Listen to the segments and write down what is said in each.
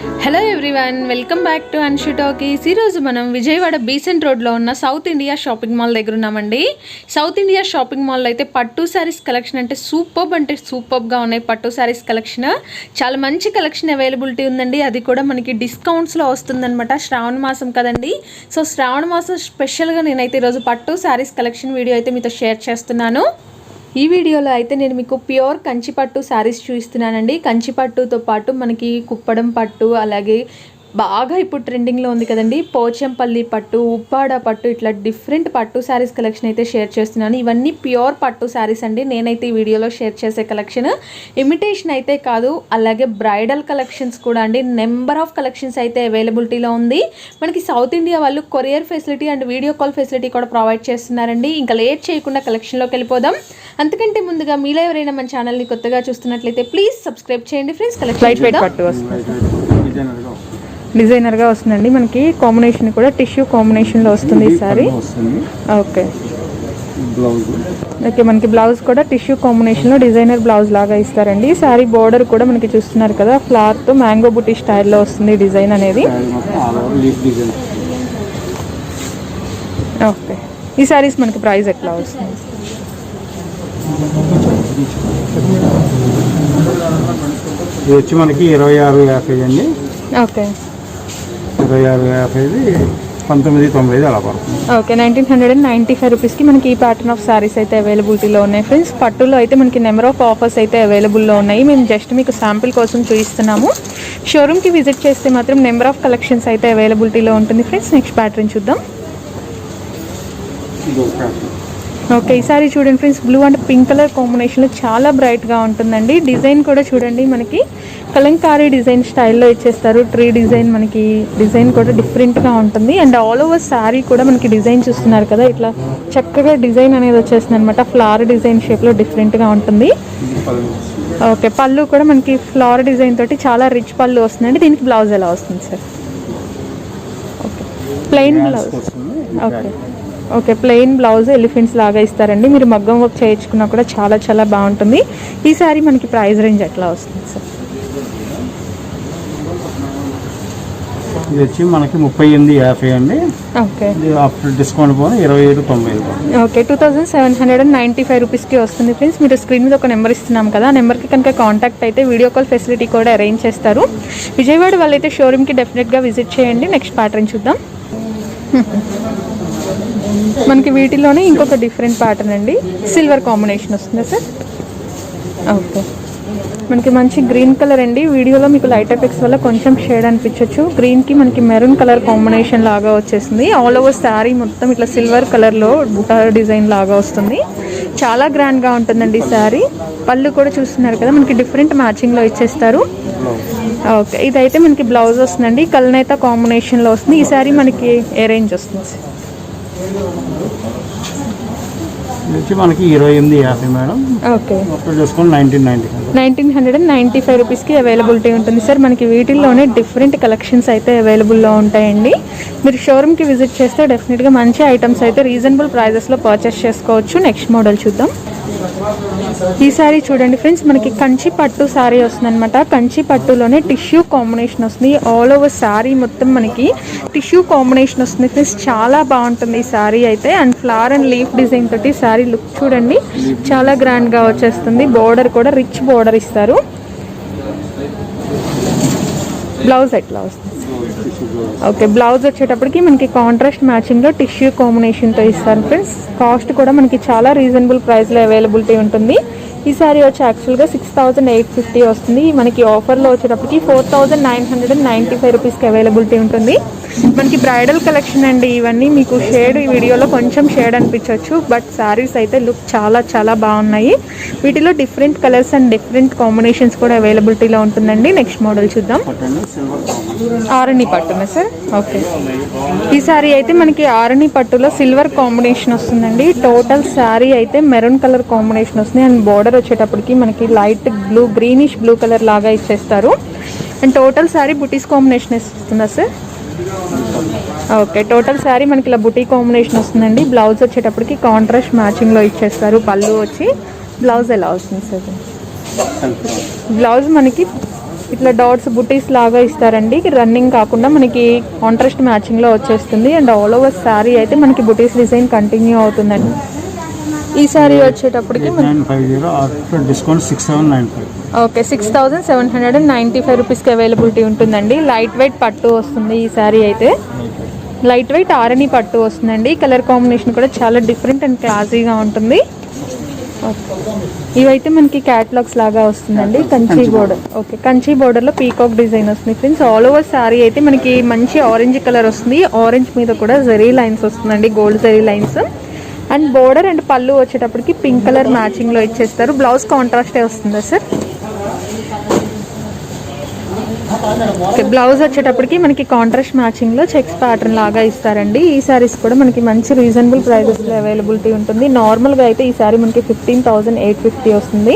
Hello everyone, welcome back to Anshu talkies. ఈరోజు మనం Vijayawada Besant రోడ్లో ఉన్న సౌత్ ఇండియా షాపింగ్ మాల్ దగ్గర ఉన్నామండి. సౌత్ ఇండియా షాపింగ్ మాల్లో అయితే పట్టు శారీస్ కలెక్షన్ అంటే సూపర్గా ఉన్నాయి. పట్టు శారీస్ కలెక్షన్ చాలా మంచి కలెక్షన్ అవైలబిలిటీ ఉందండి. అది కూడా మనకి డిస్కౌంట్స్లో వస్తుందన్నమాట. శ్రావణ మాసం కదండి, సో శ్రావణ మాసం స్పెషల్గా నేనైతే ఈరోజు పట్టు శారీస్ కలెక్షన్ వీడియో అయితే మీతో షేర్ చేస్తున్నాను. ఈ వీడియోలో అయితే నేను మీకు ప్యూర్ కంచిపట్టు శారీస్ చూపిస్తున్నానండి. కంచిపట్టుతో పాటు మనకి కుప్పడం పట్టు, అలాగే బాగా ఇప్పుడు ట్రెండింగ్లో ఉంది కదండి పోచంపల్లి పట్టు, ఉప్పాడ పట్టు, ఇట్లా డిఫరెంట్ పట్టు శారీస్ కలెక్షన్ అయితే షేర్ చేస్తున్నాను. ఇవన్నీ ప్యూర్ పట్టు శారీస్ అండి. నేనైతే ఈ వీడియోలో షేర్ చేసే కలెక్షన్ ఇమిటేషన్ అయితే కాదు, అలాగే బ్రైడల్ కలెక్షన్స్ కూడా అండి. నెంబర్ ఆఫ్ కలెక్షన్స్ అయితే అవైలబిలిటీలో ఉంది. మనకి సౌత్ ఇండియా వాళ్ళు courier facility and video call facility కూడా ప్రొవైడ్ చేస్తున్నారండి. ఇంకా లేట్ చేయకుండా కలెక్షన్లోకి వెళ్ళిపోదాం. అంతకంటే ముందుగా మీలో ఎవరైనా మన ఛానల్ని కొత్తగా చూస్తున్నట్లయితే ప్లీజ్ సబ్స్క్రైబ్ చేయండి ఫ్రెండ్స్. డిజైనర్గా వస్తుందండి. మనకి కాంబినేషన్ కూడా టిష్యూ కాంబినేషన్లో వస్తుంది ఈ సారీ. ఓకే ఓకే, మనకి బ్లౌజ్ కూడా టిష్యూ కాంబినేషన్లో డిజైనర్ బ్లౌజ్ లాగా ఇస్తారండి. సారీ బోర్డర్ కూడా మనకి చూస్తున్నారు కదా, ఫ్లవర్తో మ్యాంగో బుటీ స్టైల్లో వస్తుంది డిజైన్ అనేది. ఓకే, ఈ సారీస్ మనకి ప్రైస్ ఎట్లా వస్తుంది? ఇది వచ్చి మనకి 26,50 అండి. ఓకే, 26,50, 19,90 అలా పడుతుంది. ఓకే, 1995 రూపీస్కి మనకి ఈ ప్యాటర్న్ ఆఫ్ సారీస్ అయితే అవైలబిలిటీలో ఉన్నాయి ఫ్రెండ్స్. పట్టులో అయితే మనకి నెంబర్ ఆఫ్ ఆఫర్స్ అయితే అవైలబుల్లో ఉన్నాయి. మేము జస్ట్ మీకు శాంపిల్ కోసం చూపిస్తున్నాము. షోరూమ్కి విజిట్ చేస్తే మాత్రం నెంబర్ ఆఫ్ కలెక్షన్స్ అయితే అవైలబిలిటీలో ఉంటుంది ఫ్రెండ్స్. నెక్స్ట్ ప్యాటర్న్ చూద్దాం. ఓకే, ఈ సారీ చూడండి friends, blue and pink colour కాంబినేషన్లో చాలా బ్రైట్గా ఉంటుందండి. డిజైన్ కూడా చూడండి, మనకి కలంకారీ డిజైన్ స్టైల్లో ఇచ్చేస్తారు. ట్రీ డిజైన్, మనకి డిజైన్ కూడా డిఫరెంట్గా ఉంటుంది. అండ్ ఆల్ ఓవర్ శారీ కూడా మనకి డిజైన్ చూస్తున్నారు కదా, ఇట్లా చక్కగా డిజైన్ అనేది వచ్చేస్తుంది అనమాట. ఫ్లవర్ డిజైన్ షేప్లో డిఫరెంట్గా ఉంటుంది. ఓకే, పళ్ళు కూడా మనకి ఫ్లవర్ డిజైన్ తోటి చాలా రిచ్ పళ్ళు వస్తుందండి. దీనికి బ్లౌజ్ ఎలా వస్తుంది sir? Okay, plain blouse. Okay okay, plain blouse elephants లాగా ఇస్తారండి. మీరు మగ్గం వర్క్ చేయించుకున్నా కూడా చాలా బాగుంటుంది. ఈ సారీ మనకి ప్రైస్ రేంజ్ ఎట్లా వస్తుంది సార్? ఇది వచ్చి మనకి 38,50 అండి. ఓకే, ఆఫ్టర్ డిస్కౌంట్ పోను 27,90. ఓకే, 2,795 రూపీస్కి వస్తుంది ఫ్రెండ్స్. మీరు స్క్రీన్ మీద ఒక నెంబర్ ఇస్తున్నాం కదా, ఆ నెంబర్కి కనుక కాంటాక్ట్ అయితే వీడియో కాల్ ఫెసిలిటీ కూడా అరేంజ్ చేస్తారు. విజయవాడ వాళ్ళైతే షోరూమ్కి డెఫినెట్గా విజిట్ చేయండి. నెక్స్ట్ ప్యాటర్న్ చూద్దాం. మనకి వీటిలోనే ఇంకొక డిఫరెంట్ ప్యాటర్న్ అండి, సిల్వర్ కాంబినేషన్ వస్తుందా సార్? ఓకే, మనకి మంచి గ్రీన్ కలర్ అండి. వీడియోలో మీకు లైట్ ఎఫెక్ట్స్ వల్ల కొంచెం షేడ్ అనిపించవచ్చు. గ్రీన్కి మనకి మెరూన్ కలర్ కాంబినేషన్ లాగా వచ్చేసింది. ఆల్ ఓవర్ శారీ మొత్తం ఇట్లా సిల్వర్ కలర్లో బుటా డిజైన్ లాగా వస్తుంది. చాలా గ్రాండ్గా ఉంటుందండి ఈ శారీ. పళ్ళు కూడా చూస్తున్నారు కదా, మనకి డిఫరెంట్ మ్యాచింగ్లో ఇచ్చేస్తారు. ఓకే, ఇదైతే మనకి బ్లౌజ్ వస్తుందండి, కల్నేత కాంబినేషన్లో వస్తుంది. ఈ శారీ మనకి ఏ రేంజ్ వస్తుంది సార్? ఇది వచ్చి మనకి 28,50 మేడం. ఓకే, డిస్కౌంట్ 1995 రూపీస్కి అవైలబిలిటీ ఉంటుంది సార్. మనకి వీటిల్లోనే డిఫరెంట్ కలెక్షన్స్ అయితే అవైలబుల్లో ఉంటాయండి. మీరు షోరూమ్కి విజిట్ చేస్తే డెఫినెట్గా మంచి ఐటమ్స్ అయితే రీజనబుల్ ప్రైజెస్లో పర్చేస్ చేసుకోవచ్చు. నెక్స్ట్ మోడల్ చూద్దాం. ఈ సారీ చూడండి ఫ్రెండ్స్, మనకి కంచి పట్టు సారీ వస్తుంది అనమాట. కంచి పట్టులోనే టిష్యూ కాంబినేషన్ వస్తుంది. ఆల్ ఓవర్ సారీ మొత్తం మనకి టిష్యూ కాంబినేషన్ వస్తుంది ఫ్రెండ్స్. చాలా బాగుంటుంది ఈ సారీ అయితే. And flower and leaf design తోటి సారీ లుక్ చూడండి, చాలా గ్రాండ్గా వచ్చేస్తుంది. బోర్డర్ కూడా రిచ్ బోర్డర్ ఇస్తారు. బ్లౌజ్ ఎట్లా వస్తుంది? ఓకే, బ్లౌజ్ వచ్చేటప్పటికి మనకి కాంట్రాస్ట్ మ్యాచింగ్లో టిష్యూ కాంబినేషన్తో ఇస్తారు ఫ్రెండ్స్. కాస్ట్ కూడా మనకి చాలా రీజనబుల్ ప్రైస్లో అవైలబిలిటీ ఉంటుంది. ఈ సారీ వచ్చి యాక్చువల్గా 6,850 వస్తుంది. మనకి ఆఫర్లో వచ్చేటప్పటికి 4,995 రూపీస్కి అవైలబిలిటీ ఉంటుంది. మనకి బ్రైడల్ కలెక్షన్ అండి ఇవన్నీ. మీకు షేడ్ ఈ వీడియోలో కొంచెం షేడ్ అనిపించవచ్చు, బట్ శారీస్ అయితే లుక్ చాలా బాగున్నాయి. వీటిలో different colours and different combinations కూడా అవైలబిలిటీలో ఉంటుందండి. నెక్స్ట్ మోడల్ చూద్దాం. ఆరణి పట్టునా సార్? ఓకే, ఈ సారీ అయితే మనకి ఆరణి పట్టులో సిల్వర్ కాంబినేషన్ వస్తుందండి. టోటల్ శారీ అయితే మెరూన్ కలర్ కాంబినేషన్ వస్తుంది. అండ్ బోర్డర్ వచ్చేటప్పటికి మనకి light blue, greenish blue colour లాగా ఇచ్చేస్తారు. And total sari buttis combination ఇస్తుందా సార్? ఓకే, టోటల్ శారీ మనకి ఇలా బుటీ కాంబినేషన్ వస్తుందండి. బ్లౌజ్ వచ్చేటప్పటికి కాంట్రాస్ట్ మ్యాచింగ్లో ఇచ్చేస్తారు. పళ్ళు వచ్చి బ్లౌజ్ ఎలా వస్తుంది సార్? బ్లౌజ్ మనకి ఇట్లా డాట్స్ బుటీస్ లాగా ఇస్తారండి, రన్నింగ్ కాకుండా మనకి కాంట్రాస్ట్ మ్యాచింగ్లో వచ్చేస్తుంది. అండ్ ఆల్ ఓవర్ శారీ అయితే మనకి బుటీస్ డిజైన్ కంటిన్యూ అవుతుందండి. ఈ శారీ వచ్చేటప్పటికి డిస్కౌంట్ 6795. ఓకే 6795 రూపీస్కి అవైలబిలిటీ ఉంటుందండి. లైట్ వెయిట్ పట్టు వస్తుంది ఈ శారీ అయితే, లైట్ వెయిట్ ఆరణి పట్టు వస్తుందండి. కలర్ కాంబినేషన్ కూడా చాలా డిఫరెంట్ అండ్ క్లాసీగా ఉంటుంది. ఇవైతే మనకి క్యాటలాగ్స్ లాగా వస్తుందండి. కంచి బోర్డర్, ఓకే కంచి బోర్డర్లో పీకాక్ డిజైన్ వస్తుంది ఫ్రెండ్స్. ఆల్ ఓవర్ శారీ అయితే మనకి మంచి ఆరెంజ్ కలర్ వస్తుంది. ఆరెంజ్ మీద కూడా జరీ లైన్స్ వస్తుందండి, gold zari lines. And border and పళ్ళు వచ్చేటప్పటికి పింక్ కలర్ మ్యాచింగ్లో ఇచ్చేస్తారు. బ్లౌజ్ కాంట్రాస్టే వస్తుందా సార్? ఓకే బ్లౌజ్ వచ్చేటప్పటికి మనకి కాంట్రాస్ట్ మ్యాచింగ్లో చెక్స్ ప్యాటర్న్ లాగా ఇస్తారండి. ఈ శారీస్ కూడా మనకి మంచి రీజనబుల్ ప్రైజెస్లో అవైలబిలిటీ ఉంటుంది. నార్మల్గా అయితే ఈ శారీ మనకి 15,850 వస్తుంది.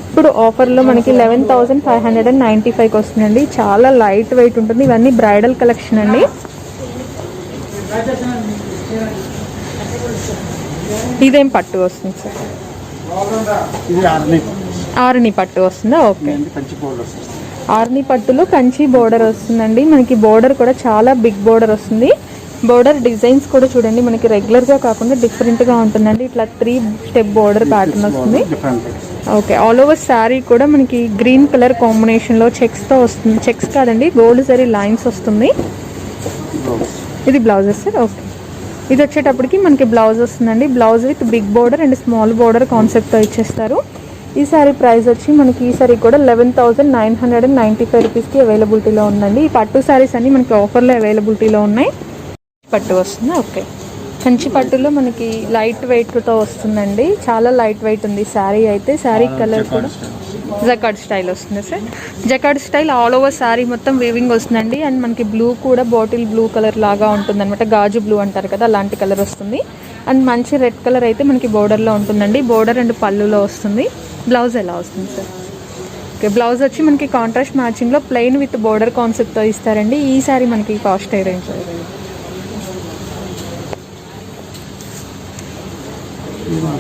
ఇప్పుడు ఆఫర్లో మనకి 11,595కి వస్తుందండి. చాలా లైట్ వెయిట్ ఉంటుంది. ఇవన్నీ బ్రైడల్ కలెక్షన్ అండి. ఇదేం పట్టు వస్తుంది సార్? ఆరణి పట్టు వస్తుందా? ఓకే ఆర్ని పట్టులో కంచి బోర్డర్ వస్తుందండి. మనకి బోర్డర్ కూడా చాలా బిగ్ బోర్డర్ వస్తుంది. బోర్డర్ డిజైన్స్ కూడా చూడండి మనకి రెగ్యులర్గా కాకుండా డిఫరెంట్గా ఉంటుందండి. ఇట్లా 3 స్టెప్ బోర్డర్ ప్యాటర్న్ వస్తుంది. ఓకే ఆల్ ఓవర్ శారీ కూడా మనకి గ్రీన్ కలర్ కాంబినేషన్లో చెక్స్తో వస్తుంది. చెక్స్ కాదండి, గోల్డ్ జరీ లైన్స్ వస్తుంది. ఇది బ్లౌజెస్ సార్? ఓకే ఇది వచ్చేటప్పటికి మనకి బ్లౌజ్ వస్తుందండి. Blouse with big border and small border కాన్సెప్ట్తో ఇచ్చేస్తారు. ఈ సారీ ప్రైస్ వచ్చి మనకి ఈ సారీ కూడా 11,995 రూపీస్కి అవైలబిలిటీలో ఉందండి. ఈ పట్టు సారీస్ అన్ని మనకి ఆఫర్లో అవైలబిలిటీలో ఉన్నాయి. పట్టు వస్తుంది. ఓకే కంచి పట్టులో మనకి లైట్ వెయిట్తో వస్తుందండి. చాలా లైట్ వెయిట్ ఉంది శారీ అయితే. శారీ కలర్ కూడా జకార్డ్ స్టైల్ వస్తుంది sir. Jacquard style all over sari మొత్తం వీవింగ్ వస్తుందండి. అండ్ మనకి బ్లూ కూడా బాటిల్ బ్లూ కలర్ లాగా ఉంటుంది అనమాట, గాజు బ్లూ అంటారు కదా అలాంటి కలర్ వస్తుంది. అండ్ మంచి రెడ్ కలర్ అయితే మనకి బోర్డర్లో ఉంటుందండి. బోర్డర్ అండ్ పళ్ళులో వస్తుంది. బ్లౌజ్ ఎలా వస్తుంది సార్? ఓకే బ్లౌజ్ వచ్చి మనకి కాంట్రాస్ట్ మ్యాచింగ్లో ప్లెయిన్ విత్ బోర్డర్ కాన్సెప్ట్తో ఇస్తారండి. ఈ సారీ మనకి కాస్ట్ ఏ రేంజ్?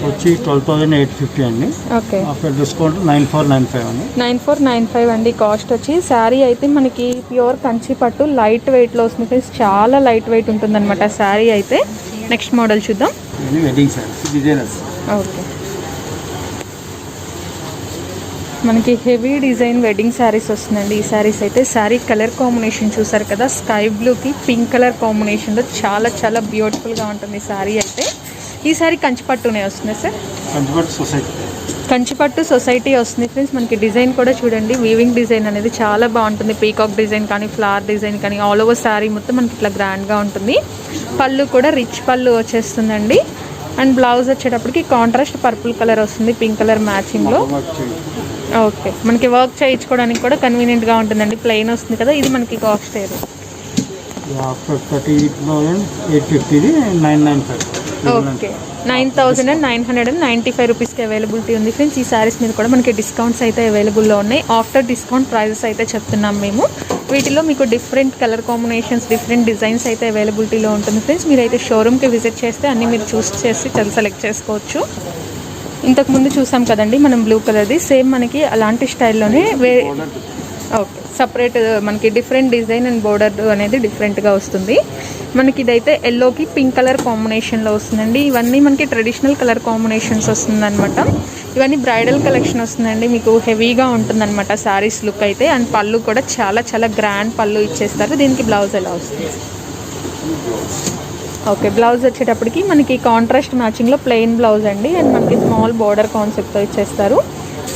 వచ్చి 12,850 అండి. ఓకే ఆఫ్టర్ డిస్కౌంట్ 9495 అండి. 9495 అండి కాస్ట్ వచ్చి. శారీ అయితే మనకి ప్యూర్ కంచి పట్టు లైట్ వెయిట్లో వస్తుంది ఫ్రెండ్స్. చాలా లైట్ వెయిట్ ఉంటుందన్నమాట శారీ అయితే. నెక్స్ట్ మోడల్ చూద్దాం. ఇది వెడ్డింగ్ సారీస్ డిజైనర్స్. ఓకే మనకి హెవీ డిజైన్ వెడ్డింగ్ శారీస్ వస్తుందండి. ఈ శారీస్ అయితే శారీ కలర్ కాంబినేషన్ చూసారు కదా, స్కై బ్లూకి పింక్ కలర్ కాంబినేషన్లో చాలా చాలా బ్యూటిఫుల్గా ఉంటుంది శారీ అయితే. ఈ శారీ కంచిపట్టునే వస్తుంది సార్? కంచిపట్టు సొసైటీ, కంచిపట్టు సొసైటీ వస్తుంది ఫ్రెండ్స్. మనకి డిజైన్ కూడా చూడండి, వీవింగ్ డిజైన్ అనేది చాలా బాగుంటుంది. పీకాక్ డిజైన్ కానీ ఫ్లవర్ డిజైన్ కానీ ఆల్ ఓవర్ శారీ మొత్తం మనకి ఇట్లా గ్రాండ్గా ఉంటుంది. పళ్ళు కూడా రిచ్ పళ్ళు వచ్చేస్తుందండి. అండ్ బ్లౌజ్ వచ్చేటప్పటికి కాంట్రాస్ట్ పర్పుల్ కలర్ వస్తుంది పింక్ కలర్ మ్యాచింగ్లో. ఓకే మనకి వర్క్ చేయించుకోవడానికి కూడా కన్వీనియంట్గా ఉంటుందండి. ప్లెయిన్ వస్తుంది కదా. ఇది మనకి కాస్ట్ ఏది? ఆఫ్టర్ 38,850 995. ఓకే 9,995 రూపీస్కి అవైలబిలిటీ ఉంది ఫ్రెండ్స్. ఈ శారీస్ మీద కూడా మనకి డిస్కౌంట్స్ అయితే అవైలబుల్లో ఉన్నాయి. ఆఫ్టర్ డిస్కౌంట్ ప్రైజెస్ అయితే చెప్తున్నాం మేము. వీటిలో మీకు different colour combinations, different designs అయితే అవైలబిలిటీలో ఉంటుంది ఫ్రెండ్స్. మీరైతే షోరూమ్కి విజిట్ చేస్తే అన్నీ మీరు చూస్ చేసి సెలెక్ట్ చేసుకోవచ్చు. ఇంతకుముందు చూసాం కదండి మనం బ్లూ కలర్ది, సేమ్ మనకి అలాంటి స్టైల్లోనే ఓకే సపరేట్ మనకి డిఫరెంట్ డిజైన్ అండ్ బోర్డర్ అనేది డిఫరెంట్గా వస్తుంది. మనకి ఇదైతే ఎల్లోకి పింక్ కలర్ కాంబినేషన్లో వస్తుందండి. ఇవన్నీ మనకి ట్రెడిషనల్ కలర్ కాంబినేషన్స్ వస్తుందన్నమాట. ఇవన్నీ బ్రైడల్ కలెక్షన్ వస్తుందండి. మీకు హెవీగా ఉంటుందన్నమాట శారీస్ లుక్ అయితే. అండ్ పళ్ళు కూడా చాలా చాలా గ్రాండ్ పళ్ళు ఇచ్చేస్తారు. దీనికి బ్లౌజ్ ఎలా వస్తుంది? ఓకే బ్లౌజ్ వచ్చేటప్పటికి మనకి కాంట్రాస్ట్ మ్యాచింగ్లో ప్లెయిన్ బ్లౌజ్ అండి. అండ్ మనకి స్మాల్ బోర్డర్ కాన్సెప్ట్తో ఇచ్చేస్తారు.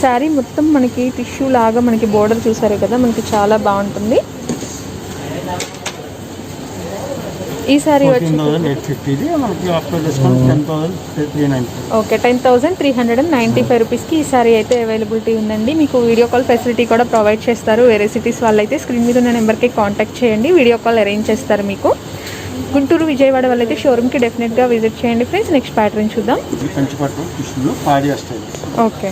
శారీ మొత్తం మనకి టిష్యూ లాగా మనకి బోర్డర్ చూసారు కదా, మనకి చాలా బాగుంటుంది. ఈ సారీ వచ్చి ఓకే 10,395 రూపీస్కి ఈ సారీ అయితే అవైలబిలిటీ ఉందండి. మీకు వీడియో కాల్ ఫెసిలిటీ కూడా ప్రొవైడ్ చేస్తారు. వేరే సిటీస్ వాళ్ళైతే స్క్రీన్ మీద ఉన్న నెంబర్కి కాంటాక్ట్ చేయండి, వీడియో కాల్ అరేంజ్ చేస్తారు మీకు. గుంటూరు విజయవాడ వాళ్ళైతే షోరూమ్కి డెఫినెట్గా విజిట్ చేయండి ఫ్రెండ్స్. నెక్స్ట్ ప్యాటర్న్ చూద్దాం. ఓకే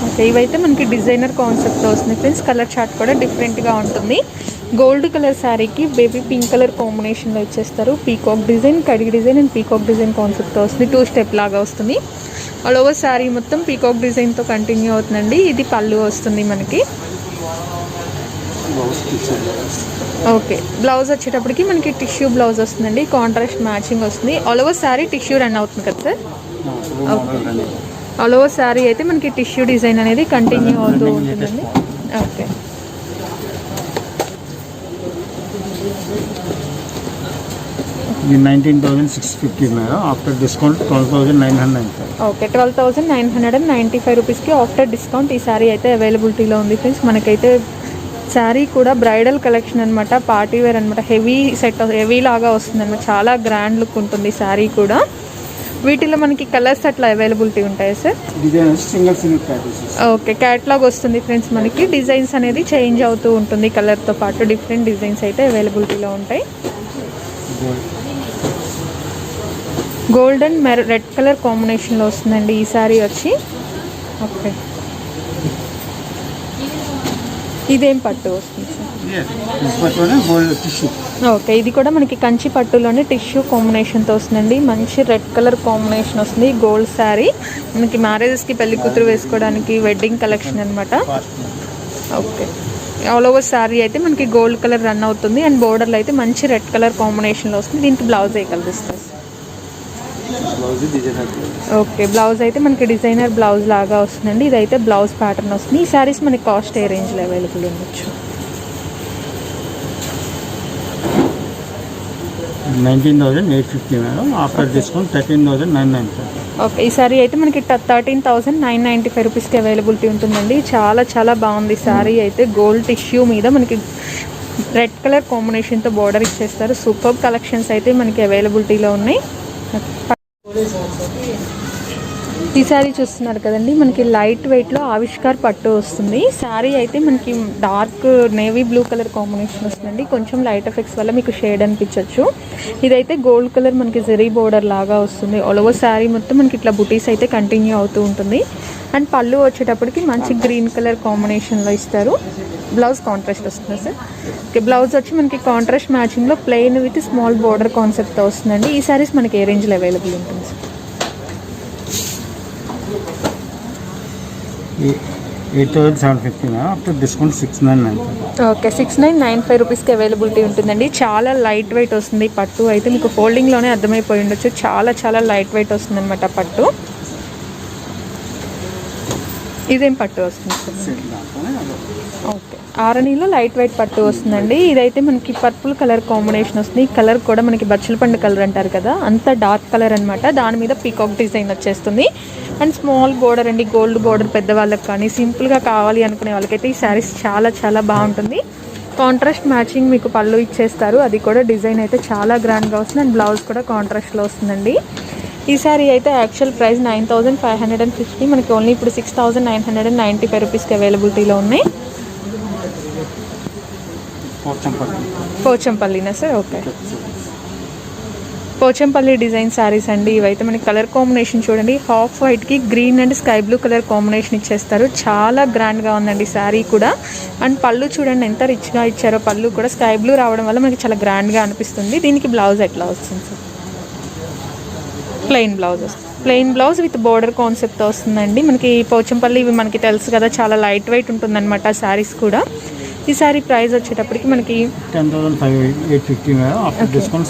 ఓకే ఇవైతే మనకి డిజైనర్ కాన్సెప్ట్ వస్తుంది ఫ్రెండ్స్. కలర్ చార్ట్ కూడా డిఫరెంట్గా ఉంటుంది. గోల్డ్ కలర్ శారీకి బేబీ పింక్ కలర్ కాంబినేషన్లో ఇచ్చేస్తారు. పీకాక్ డిజైన్, కడిగి డిజైన్ అండ్ పీకాక్ డిజైన్ కాన్సెప్ట్తో వస్తుంది. 2 స్టెప్ లాగా వస్తుంది. ఆల్ ఓవర్ శారీ మొత్తం పీకాక్ డిజైన్తో కంటిన్యూ అవుతుందండి. ఇది పళ్ళు వస్తుంది మనకి. ఓకే, బ్లౌజ్ వచ్చేటప్పటికి మనకి టిష్యూ బ్లౌజ్ వస్తుందండి, కాంట్రాస్ట్ మ్యాచింగ్ వస్తుంది. All over sari tissue run అవుతుంది కదా సార్? ఆల్ ఓవర్ శారీ అయితే మనకి టిష్యూ డిజైన్ అనేది కంటిన్యూ అవుతూ ఉంటుందండి. ఓకే, ఇది 19,650 మేడం. After discount 12,995. ఓకే, 12,995 రూపీస్కి ఆఫ్టర్ డిస్కౌంట్ ఈ శారీ అయితే అవైలబిలిటీలో ఉంది ఫ్రెండ్స్. మనకైతే శారీ కూడా బ్రైడల్ కలెక్షన్ అనమాట, పార్టీ వేర్ అనమాట. హెవీ లాగా వస్తుంది అనమాట, చాలా గ్రాండ్ లుక్ ఉంటుంది శారీ కూడా. వీటిలో మనకి కలర్స్ అట్లా అవైలబిలిటీ ఉంటాయి సార్? ఓకే, క్యాట్లాగ్ వస్తుంది ఫ్రెండ్స్. మనకి డిజైన్స్ అనేది చేంజ్ అవుతూ ఉంటుంది కలర్తో పాటు. డిఫరెంట్ డిజైన్స్ అయితే అవైలబిలిటీలో ఉంటాయి. గోల్డెన్ రెడ్ కలర్ కాంబినేషన్లో వస్తుందండి ఈ శారీ వచ్చి. ఓకే, ఇదేం పట్టు వస్తుంది సార్? ఓకే, ఇది కూడా మనకి కంచి పట్టులోనే టిష్యూ కాంబినేషన్తో వస్తుందండి. మంచి రెడ్ కలర్ కాంబినేషన్ వస్తుంది. గోల్డ్ శారీ మనకి మ్యారేజెస్కి పెళ్లి కూతురు వేసుకోవడానికి వెడ్డింగ్ కలెక్షన్ అనమాట. ఓకే, ఆల్ ఓవర్ శారీ అయితే మనకి గోల్డ్ కలర్ రన్ అవుతుంది అండ్ బోర్డర్లో అయితే మంచి రెడ్ కలర్ కాంబినేషన్లో వస్తుంది. దీనికి బ్లౌజ్ ఏ కలర్ ఇస్తుంది? ఓకే, బ్లౌజ్ అయితే మనకి డిజైనర్ బ్లౌజ్ లాగా వస్తుందండి. ఇదైతే బ్లౌజ్ ప్యాటర్న్ వస్తుంది. ఈ శారీస్ మనకి కాస్ట్ ఏ రేంజ్లో అవైలబుల్ ఉండొచ్చు? 19,850 మేడం. After discount 13,995. ఓకే, ఈ శారీ అయితే మనకి 13,995 రూపీస్కి అవైలబిలిటీ ఉంటుందండి. చాలా చాలా బాగుంది శారీ అయితే. గోల్డ్ టిష్యూ మీద మనకి రెడ్ కలర్ కాంబినేషన్తో బోర్డర్ ఇచ్చేస్తారు. సూపర్ కలెక్షన్స్ అయితే మనకి అవైలబిలిటీలో ఉన్నాయి. ఈ శారీ చూస్తున్నారు కదండి, మనకి లైట్ వెయిట్లో ఆవిష్కార్ పట్టు వస్తుంది. శారీ అయితే మనకి dark navy blue colour combination వస్తుందండి. కొంచెం లైట్ ఎఫెక్ట్స్ వల్ల మీకు షేడ్ అనిపించవచ్చు. ఇదైతే గోల్డ్ కలర్ మనకి జెరీ బోర్డర్ లాగా వస్తుంది. ఆల్ ఓవర్ శారీ మొత్తం మనకి ఇట్లా బుటీస్ అయితే కంటిన్యూ అవుతూ ఉంటుంది. అండ్ పళ్ళు వచ్చేటప్పటికి మంచి గ్రీన్ కలర్ కాంబినేషన్లో ఇస్తారు. బ్లౌజ్ కాంట్రాస్ట్ వస్తుంది సార్. ఓకే, బ్లౌజ్ వచ్చి మనకి కాంట్రాస్ట్ మ్యాచింగ్లో ప్లెయిన్ విత్ స్మాల్ బోర్డర్ కాన్సెప్ట్తో వస్తుందండి. ఈ శారీస్ మనకి ఏ రేంజ్లో అవైలబుల్ ఉంటుంది సార్? 8,750 after discount 6,995. ఓకే, 6,995 రూపీస్కి అవైలబిలిటీ ఉంటుందండి. చాలా లైట్ వెయిట్ వస్తుంది పట్టు అయితే. మీకు ఫోల్డింగ్లోనే అర్థమైపోయి ఉండొచ్చు, చాలా చాలా లైట్ వెయిట్ వస్తుంది అనమాట పట్టు. ఇదేం పట్టు వస్తుంది సార్? ఓకే, ఆరణిలో లైట్ వెయిట్ పట్టు వస్తుందండి. ఇదైతే మనకి పర్పుల్ కలర్ కాంబినేషన్ వస్తుంది. ఈ కలర్ కూడా మనకి బచ్చల పండు కలర్ అంటారు కదా, అంత డార్క్ కలర్ అనమాట. దాని మీద పీకాక్ డిజైన్ వచ్చేస్తుంది అండ్ స్మాల్ బోర్డర్ అండి, గోల్డ్ బోర్డర్. పెద్దవాళ్ళకి కానీ సింపుల్గా కావాలి అనుకునే వాళ్ళకైతే ఈ శారీస్ చాలా చాలా బాగుంటుంది. కాంట్రాస్ట్ మ్యాచింగ్ మీకు పళ్ళు ఇచ్చేస్తారు. అది కూడా డిజైన్ అయితే చాలా గ్రాండ్గా వస్తుంది అండ్ బ్లౌజ్ కూడా కాంట్రాస్ట్లో వస్తుందండి. ఈ శారీ అయితే యాక్చువల్ ప్రైస్ 9,550, మనకి ఓన్లీ ఇప్పుడు 6,995 రూపీస్కి అవైలబిలిటీలో ఉన్నాయి. పోచంపల్లినా sir? Okay, Pochampally design saris అండి ఇవైతే. మనకి కలర్ కాంబినేషన్ చూడండి, హాఫ్ వైట్కి green and sky blue colour combination ఇచ్చేస్తారు. చాలా గ్రాండ్గా ఉందండి శారీ కూడా. అండ్ పళ్ళు చూడండి ఎంత రిచ్గా ఇచ్చారో. పళ్ళు కూడా స్కై బ్లూ రావడం వల్ల మనకి చాలా గ్రాండ్గా అనిపిస్తుంది. దీనికి బ్లౌజ్ ఎట్లా వస్తుంది సార్? ప్లెయిన్ బ్లౌజ్ వస్తుంది. ప్లెయిన్ బ్లౌజ్ విత్ బోర్డర్ కాన్సెప్ట్తో వస్తుందండి. మనకి పోచంపల్లి ఇవి మనకి తెలుసు కదా, చాలా లైట్ వెయిట్ ఉంటుందన్నమాట శారీస్ కూడా. ఈ శారీ ప్రైస్ వచ్చేటప్పటికి మనకి 10,850 ఆఫ్టర్ డిస్కౌంట్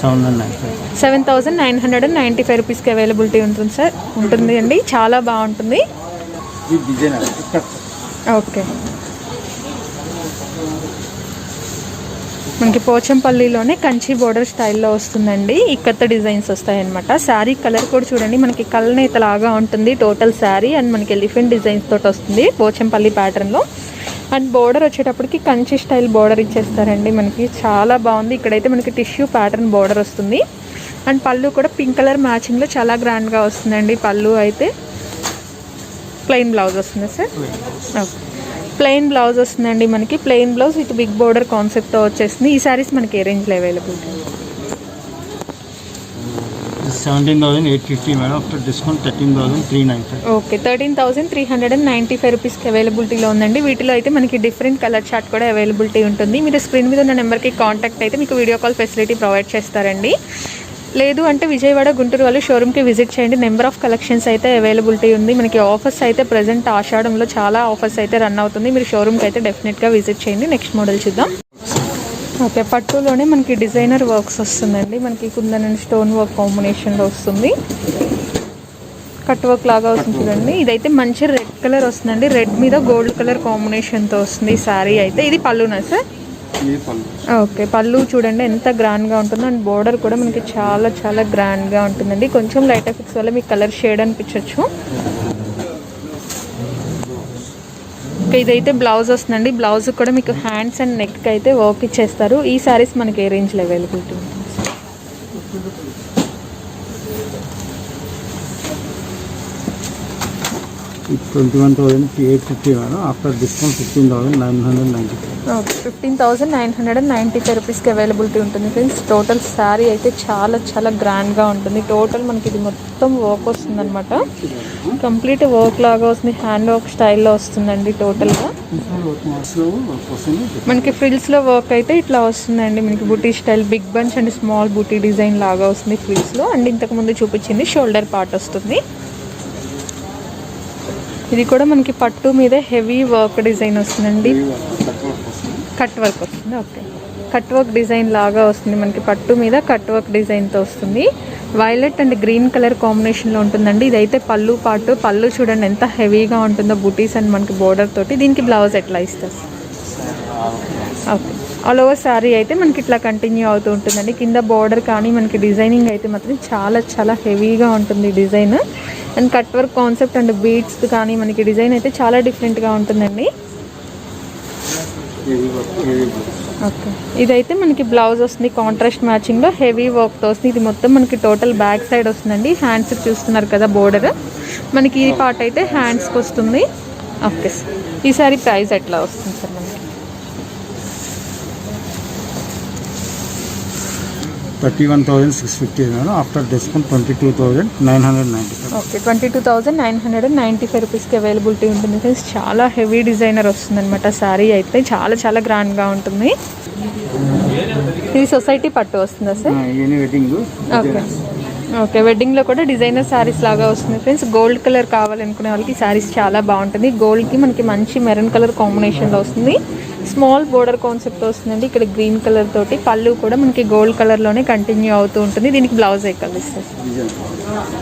7,995 రూపీస్కి అవైలబిలిటీ ఉంటుంది సార్. ఉంటుంది అండి, చాలా బాగుంటుంది. ఓకే, మనకి పోచంపల్లిలోనే కంచి బోర్డర్ స్టైల్లో వస్తుందండి. ఇక్కత్త డిజైన్స్ వస్తాయన్నమాట. శారీ కలర్ కూడా చూడండి, మనకి కల్నేత లాగా ఉంటుంది టోటల్ శారీ. అండ్ మనకి ఎలిఫెంట్ డిజైన్స్ తోటి వస్తుంది పోచంపల్లి ప్యాటర్న్లో. అండ్ బోర్డర్ వచ్చేటప్పటికి కంచి స్టైల్ బోర్డర్ ఇచ్చేస్తారండి. మనకి చాలా బాగుంది. ఇక్కడైతే మనకి టిష్యూ ప్యాటర్న్ బోర్డర్ వస్తుంది. అండ్ పళ్ళు కూడా పింక్ కలర్ మ్యాచింగ్లో చాలా గ్రాండ్గా వస్తుందండి. పళ్ళు అయితే ప్లెయిన్ బ్లౌజ్ వస్తుంది సార్. ఓకే, ప్లెయిన్ బ్లౌజ్ వస్తుందండి మనకి. Plain blouse with big border కాన్సెప్ట్తో వచ్చేస్తుంది. ఈ శారీస్ మనకి ఏ రేంజ్లో available? 17,850 madam. After discount 13,395. Okay, 13,395 రూపీస్కి అవైలబిలిటీలో ఉందండి. వీటిలో అయితే మనకి డిఫరెంట్ కలర్ చార్ట్ కూడా అవైలబిలిటీ ఉంటుంది. మీరు స్క్రీన్ మీద ఉన్న నెంబర్కి కాంటాక్ట్ అయితే మీకు వీడియో కాల్ ఫెసిలిటీ ప్రొవైడ్ చేస్తారండి. లేదు అంటే విజయవాడ గుంటూరు వాళ్ళు షోరూమ్కి విజిట్ చేయండి. నెంబర్ ఆఫ్ కలెక్షన్స్ అయితే అవైలబిలిటీ ఉంది. మనకి ఆఫర్స్ అయితే ప్రజెంట్ ఆషాఢంలో చాలా ఆఫర్స్ అయితే రన్ అవుతుంది. మీరు షోరూమ్కి అయితే డెఫినెట్గా విజిట్ చేయండి. నెక్స్ట్ మోడల్ చూద్దాం. ఓకే, పట్టులోనే మనకి డిజైనర్ వర్క్స్ వస్తుందండి. మనకి కుందన్ అండ్ స్టోన్ వర్క్ కాంబినేషన్లో వస్తుంది. కట్ వర్క్ లాగా వస్తుంది చూడండి. ఇదైతే మంచి రెడ్ కలర్ వస్తుందండి. రెడ్ మీద గోల్డ్ కలర్ కాంబినేషన్తో వస్తుంది ఈ శారీ అయితే. ఇది పళ్ళునా సార్? ఓకే, పళ్ళు చూడండి ఎంత గ్రాండ్గా ఉంటుందో. అండ్ బోర్డర్ కూడా మనకి చాలా చాలా గ్రాండ్గా ఉంటుందండి. కొంచెం లైట్ ఎఫెక్ట్స్ వల్ల మీకు కలర్ షేడ్ అనిపించవచ్చు. ఇదైతే బ్లౌజ్ వస్తుందండి. బ్లౌజ్ కూడా మీకు హ్యాండ్స్ అండ్ నెక్ అయితే వర్క్ ఇచ్చేస్తారు. ఈ శారీస్ మనకి ఏ రేంజ్లో అవైలబిలిటీ ఉంటుంది? 21,850 మేడం. After discount 15,995. ఓకే, 15,995 రూపీస్కి అవైలబిలిటీ ఉంటుంది ఫ్రెండ్స్. టోటల్ శారీ అయితే చాలా చాలా గ్రాండ్గా ఉంటుంది. టోటల్ మనకి ఇది మొత్తం వర్క్ వస్తుంది అనమాట. కంప్లీట్ వర్క్ లాగా వస్తుంది. హ్యాండ్ వర్క్ స్టైల్లో వస్తుందండి టోటల్గా. మనకి ఫ్రిల్స్లో వర్క్ అయితే ఇట్లా వస్తుందండి. మనకి buti style big bunch and small buti design లాగా వస్తుంది ఫ్రిల్స్లో. అండ్ ఇంతకుముందు చూపించింది షోల్డర్ పార్ట్ వస్తుంది. ఇది కూడా మనకి పట్టు మీద హెవీ వర్క్ డిజైన్ వస్తుందండి. కట్ వర్క్ వస్తుంది. ఓకే, కట్ వర్క్ డిజైన్ లాగా వస్తుంది. మనకి పట్టు మీద కట్ వర్క్ డిజైన్తో వస్తుంది. వైలెట్ అండ్ గ్రీన్ కలర్ కాంబినేషన్లో ఉంటుందండి. ఇదైతే పళ్ళు పాటు. పళ్ళు చూడండి ఎంత హెవీగా ఉంటుందో బూటీస్ అండ్ మనకి బోర్డర్ తోటి. దీనికి బ్లౌజ్ ఎట్లా ఇస్తారు? ఓకే, ఆల్ ఓవర్ శారీ అయితే మనకి ఇట్లా కంటిన్యూ అవుతూ ఉంటుందండి. కింద బోర్డర్ కానీ మనకి డిజైనింగ్ అయితే మాత్రం చాలా చాలా హెవీగా ఉంటుంది design. And cut work concept and beads కానీ మనకి డిజైన్ అయితే చాలా డిఫరెంట్గా ఉంటుందండి. ఓకే, ఇదైతే మనకి బ్లౌజ్ వస్తుంది కాంట్రాస్ట్ మ్యాచింగ్లో హెవీ వర్క్తో వస్తుంది. ఇది మొత్తం మనకి టోటల్ బ్యాక్ సైడ్ వస్తుందండి. హ్యాండ్స్ చూస్తున్నారు కదా బోర్డర్. మనకి ఈ పార్ట్ అయితే హ్యాండ్స్కి వస్తుంది. ఓకే సార్, ఈ సారీ ప్రైస్ ఎట్లా వస్తుంది సార్ మనకి? 31,650 మేడం. After discount 22,995. ఓకే, 22,995 రూపీస్కి అవైలబిలిటీ ఉంటుంది ఫ్రెండ్స్. చాలా హెవీ డిజైనర్ వస్తుంది అనమాట శారీ అయితే. చాలా చాలా గ్రాండ్గా ఉంటుంది. ఇది సొసైటీ పట్టు వస్తుందా సార్? ఓకే ఓకే, వెడ్డింగ్లో కూడా డిజైనర్ శారీస్ లాగా వస్తుంది ఫ్రెండ్స్. గోల్డ్ కలర్ కావాలనుకునే వాళ్ళకి శారీస్ చాలా బాగుంటుంది. గోల్డ్కి మనకి మంచి మెరూన్ కలర్ కాంబినేషన్లో వస్తుంది. స్మాల్ బోర్డర్ కాన్సెప్ట్ వస్తుందండి. ఇక్కడ గ్రీన్ కలర్ తోటి పళ్ళు కూడా మనకి గోల్డ్ కలర్లోనే కంటిన్యూ అవుతూ ఉంటుంది. దీనికి బ్లౌజ్ ఏ కలర్ ఇస్తారు?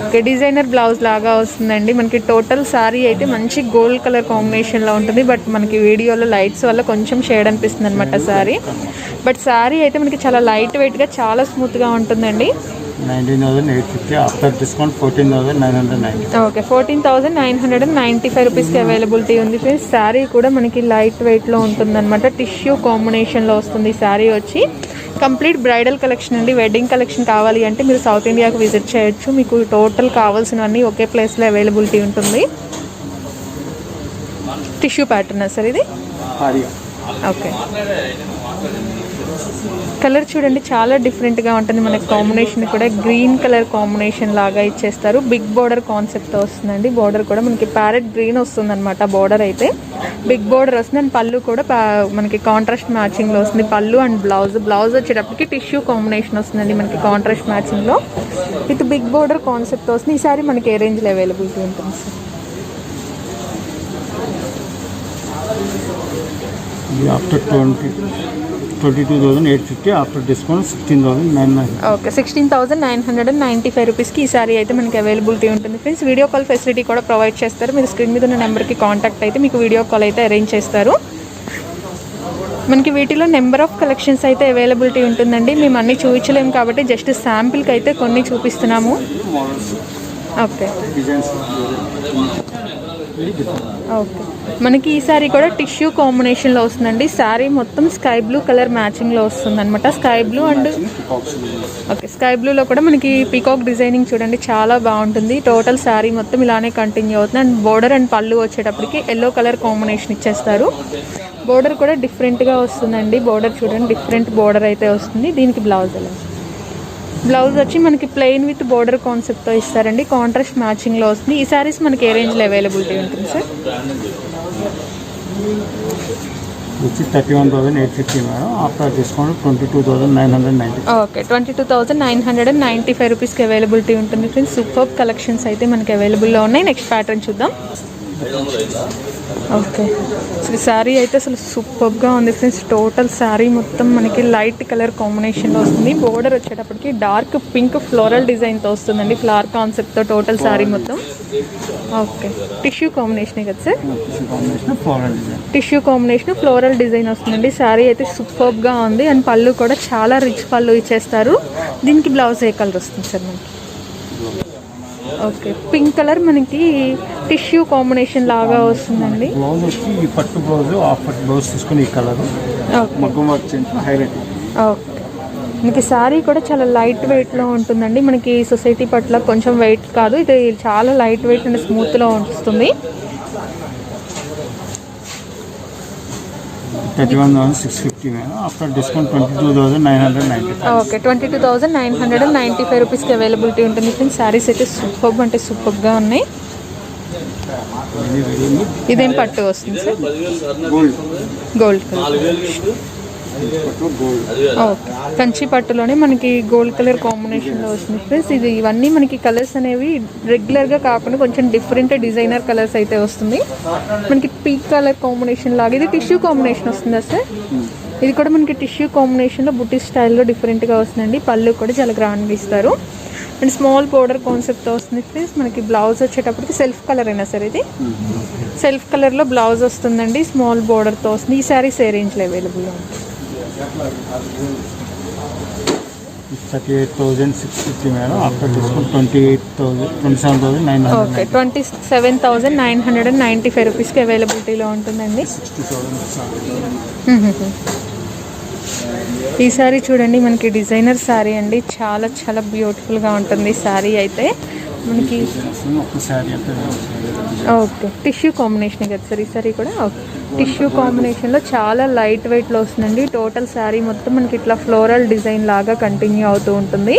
ఓకే, డిజైనర్ బ్లౌజ్ లాగా వస్తుందండి. మనకి టోటల్ శారీ అయితే మంచి గోల్డ్ కలర్ కాంబినేషన్లో ఉంటుంది. బట్ మనకి వీడియోలో లైట్స్ వల్ల కొంచెం షేడ్ అనిపిస్తుంది అనమాట శారీ. బట్ శారీ అయితే మనకి చాలా లైట్ వెయిట్గా చాలా స్మూత్గా ఉంటుందండి. 19,850. After discount 14,990. ఓకే, 14,995 రూపీస్కి అవైలబిలిటీ ఉంది ఫ్రెండ్స్. శారీ కూడా మనకి లైట్ వెయిట్లో ఉంటుందన్నమాట. టిష్యూ కాంబినేషన్లో వస్తుంది శారీ వచ్చి. కంప్లీట్ బ్రైడల్ కలెక్షన్ అండి. వెడ్డింగ్ కలెక్షన్ కావాలి అంటే మీరు సౌత్ ఇండియాకు విజిట్ చేయొచ్చు. మీకు టోటల్ కావాల్సినవన్నీ ఒకే ప్లేస్లో అవైలబిలిటీ ఉంటుంది. టిష్యూ ప్యాటర్నా సార్ ఇది? ఓకే, కలర్ చూడండి చాలా డిఫరెంట్గా ఉంటుంది. మనకి కాంబినేషన్ కూడా గ్రీన్ కలర్ కాంబినేషన్ లాగా ఇచ్చేస్తారు. బిగ్ బోర్డర్ కాన్సెప్ట్తో వస్తుందండి. బోర్డర్ కూడా మనకి ప్యారెట్ గ్రీన్ వస్తుంది అనమాట. బోర్డర్ అయితే బిగ్ బోర్డర్ వస్తుంది. అండ్ పళ్ళు కూడా మనకి కాంట్రాస్ట్ మ్యాచింగ్లో వస్తుంది. పళ్ళు అండ్ బ్లౌజ్ వచ్చేటప్పటికి టిష్యూ కాంబినేషన్ వస్తుందండి మనకి కాంట్రాస్ట్ మ్యాచింగ్లో. విత్ బిగ్ బోర్డర్ కాన్సెప్ట్ వస్తుంది. ఈసారి మనకి ఏ రేంజ్లో అవైలబిలిటీ ఉంటుంది sir? After 22,850. After discount 16,990. Okay, 16,995 రూపీస్కి ఈ సారీ అయితే మనకి అవైలబిలిటీ ఉంటుంది ఫ్రెండ్స్. వీడియో కాల్ ఫెసిలిటీ కూడా ప్రొవైడ్ చేస్తారు. మీరు స్క్రీన్ మీద ఉన్న నెంబర్కి కాంటాక్ట్ అయితే మీకు వీడియో కాల్ అయితే అరేంజ్ చేస్తారు. మనకి వీటిలో నెంబర్ ఆఫ్ కలెక్షన్స్ అయితే అవైలబిలిటీ ఉంటుందండి. మేము అన్నీ చూపించలేము కాబట్టి జస్ట్ శాంపిల్కి అయితే కొన్ని చూపిస్తున్నాము. ఓకే ఓకే, మనకి ఈ సారీ కూడా టిష్యూ కాంబినేషన్లో వస్తుందండి. శారీ మొత్తం స్కై బ్లూ కలర్ మ్యాచింగ్లో వస్తుంది అనమాట. Sky blue and okay, sky బ్లూలో కూడా మనకి పీకాక్ డిజైనింగ్ చూడండి చాలా బాగుంటుంది. టోటల్ శారీ మొత్తం ఇలానే కంటిన్యూ అవుతుంది. అండ్ బోర్డర్ అండ్ పళ్ళు వచ్చేటప్పటికి ఎల్లో కలర్ కాంబినేషన్ ఇచ్చేస్తారు. బోర్డర్ కూడా డిఫరెంట్గా వస్తుందండి. బోర్డర్ చూడండి డిఫరెంట్ బోర్డర్ అయితే వస్తుంది. దీనికి బ్లౌజ్ ఎలా? బ్లౌజ్ వచ్చి మనకి ప్లెయిన్ విత్ బోర్డర్ కాన్సెప్ట్తో ఇస్తారండి. కాంట్రాస్ట్ మ్యాచింగ్లో వస్తుంది. ఈ శారీస్ మనకి ఏ రేంజ్లో అవైలబిలిటీ ఉంటుంది సార్? వచ్చి 31,850 మేడం. After discount 22,990. ఓకే, 22,995 రూపీస్కి అవైలబిలిటీ ఉంటుంది ఫ్రెండ్స్. సూపర్ కలెక్షన్స్ అయితే మనకి అవైలబుల్లో ఉన్నాయి. నెక్స్ట్ ప్యాటర్న్ చూద్దాం. ఓకే, ఈ శారీ అయితే అసలు సూపర్గా ఉంది ఫ్రెండ్స్. టోటల్ శారీ మొత్తం మనకి లైట్ కలర్ కాంబినేషన్లో వస్తుంది. బోర్డర్ వచ్చేటప్పటికి డార్క్ పింక్ ఫ్లోరల్ డిజైన్తో వస్తుందండి, ఫ్లవర్ కాన్సెప్ట్తో టోటల్ శారీ మొత్తం. ఓకే, టిష్యూ కాంబినేషనే కదా sir? Tissue combination floral design వస్తుందండి. శారీ అయితే సూపర్గా ఉంది. అండ్ పళ్ళు కూడా చాలా రిచ్ పళ్ళు ఇచ్చేస్తారు. దీనికి బ్లౌజ్ ఏ కలర్ వస్తుంది సార్ మనకి? ఓకే, పింక్ కలర్ మనకి టిష్యూ కాంబినేషన్ లాగా వస్తుందండి. బ్లౌజ్ వచ్చి ఈ పట్టు బ్లౌజ్, హాఫ్ పట్టు బ్లౌజ్ తీసుకుని ఈ కలర్ మగ్గం వర్క్ హైలైట్. ఓకే, మనకి శారీ కూడా చాలా లైట్ వెయిట్లో ఉంటుందండి. మనకి సొసైటీ పట్ల కొంచెం వెయిట్ కాదు, ఇది చాలా లైట్ వెయిట్ అండ్ స్మూత్లో వస్తుంది. 31,650 మేడం. After discount 22,990. ఓకే, 22,995 రూపీస్కి అవైలబిలిటీ ఉంటుంది ఫ్రెండ్స్. శారీస్ అయితే సూపర్ అంటే సూపర్గా ఉన్నాయి. ఇదేం పట్టు వస్తుంది sir? Gold colour. Okay, Kanchi పట్టులోనే మనకి గోల్డ్ కలర్ కాంబినేషన్లో వస్తుంది ఫ్రెండ్స్. ఇవన్నీ మనకి కలర్స్ అనేవి రెగ్యులర్గా కాకుండా కొంచెం డిఫరెంట్ డిజైనర్ కలర్స్ అయితే వస్తుంది. మనకి పింక్ కలర్ కాంబినేషన్ లాగా ఇది టిష్యూ కాంబినేషన్ వస్తుందా సార్? ఇది కూడా మనకి టిష్యూ కాంబినేషన్లో బుట్టి స్టైల్లో డిఫరెంట్గా వస్తుందండి. పళ్ళు కూడా చాలా గ్రాండ్గా ఇస్తారు. అండ్ స్మాల్ బోర్డర్ కాన్సెప్ట్తో వస్తుంది ఫ్రెండ్స్. మనకి బ్లౌజ్ వచ్చేటప్పటికి సెల్ఫ్ కలర్ అయినా సార్? ఇది సెల్ఫ్ కలర్లో బ్లౌజ్ వస్తుందండి, స్మాల్ బోర్డర్తో వస్తుంది. ఈ శారీస్ ఏ రేంజ్లో అవైలబుల్గా ఉంటుంది? 38,650 మేడం. After discount 27,990. ఓకే, 27,995 రూపీస్కి అవైలబిలిటీలో ఉంటుందండి. 60,000. ఈ శారీ చూడండి, మనకి డిజైనర్ శారీ అండి. చాలా చాలా బ్యూటిఫుల్గా ఉంటుంది శారీ అయితే మనకి. ఓకే, టిష్యూ కాంబినేషన్ కదా సార్ ఈ శారీ కూడా? ఓకే, టిష్యూ కాంబినేషన్లో చాలా లైట్ వెయిట్లో వస్తుందండి. టోటల్ శారీ మొత్తం మనకి ఇట్లా ఫ్లోరల్ డిజైన్ లాగా కంటిన్యూ అవుతూ ఉంటుంది.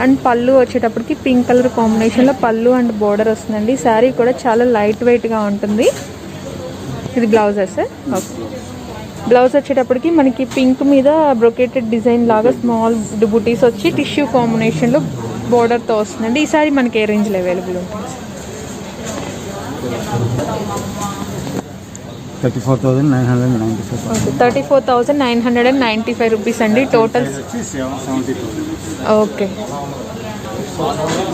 అండ్ పళ్ళు వచ్చేటప్పటికి పింక్ కలర్ కాంబినేషన్లో పళ్ళు అండ్ బోర్డర్ వస్తుందండి. శారీ కూడా చాలా లైట్ వెయిట్గా ఉంటుంది. ఇది బ్లౌజా సార్? ఓకే, బ్లౌజ్ వచ్చేటప్పటికి మనకి పింక్ మీద బ్రొకేటెడ్ డిజైన్ లాగా స్మాల్ బుటీస్ వచ్చి టిష్యూ కాంబినేషన్లో బోర్డర్తో వస్తుందండి. ఈ సారీ మనకి ఏ రేంజ్లో అవైలబుల్ ఉంటుంది? 34,995. ఓకే, 34,995 రూపీస్ అండి టోటల్. ఓకే,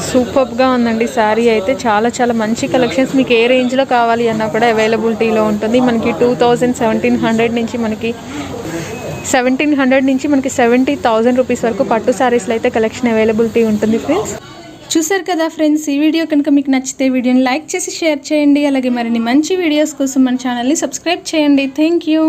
సూపర్గా ఉందండి శారీ అయితే. చాలా చాలా మంచి కలెక్షన్స్. మీకు ఏ రేంజ్లో కావాలి అన్నా కూడా అవైలబిలిటీలో ఉంటుంది. మనకి 2,1700 నుంచి మనకి 1,700 నుంచి మనకి 70,000 రూపీస్ వరకు పట్టు శారీస్లో అయితే కలెక్షన్ అవైలబిలిటీ ఉంటుంది ఫ్రెండ్స్. చూసారు కదా ఫ్రెండ్స్, ఈ వీడియో కనుక మీకు నచ్చితే వీడియోని లైక్ చేసి షేర్ చేయండి. అలాగే మరిన్ని మంచి వీడియోస్ కోసం మన ఛానల్ని సబ్స్క్రైబ్ చేయండి. Thank you.